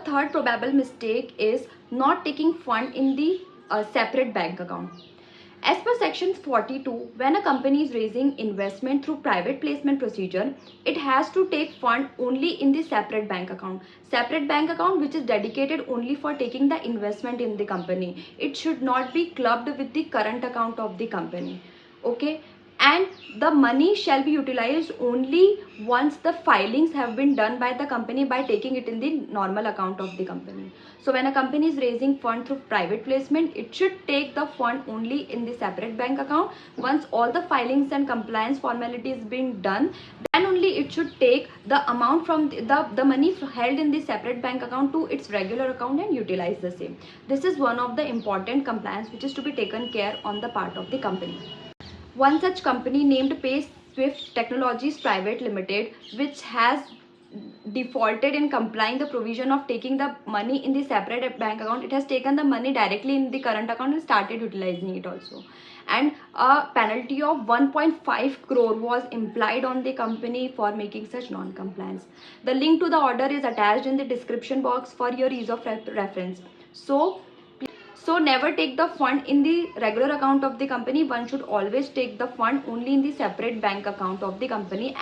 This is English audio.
third probable mistake is not taking fund in the separate bank account. As per section 42, when a company is raising investment through private placement procedure, it has to take fund only in the separate bank account. Separate bank account which is dedicated only for taking the investment in the company. It should not be clubbed with the current account of the company. Okay, and the money shall be utilized only once the filings have been done by the company by taking it in the normal account of the company. So when a company is raising fund through private placement, it should take the fund only in the separate bank account. Once all the filings and compliance formalities been done, then only it should take the amount from the money held in the separate bank account to its regular account and utilize the same. This is one of the important compliance which is to be taken care on the part of the company. One such company named PaySwift Technologies Private Limited, which has defaulted in complying the provision of taking the money in the separate bank account. It has taken the money directly in the current account and started utilizing it also. And a penalty of 1.5 crore was implied on the company for making such non-compliance. The link to the order is attached in the description box for your ease of reference. So never take the fund in the regular account of the company. One should always take the fund only in the separate bank account of the company.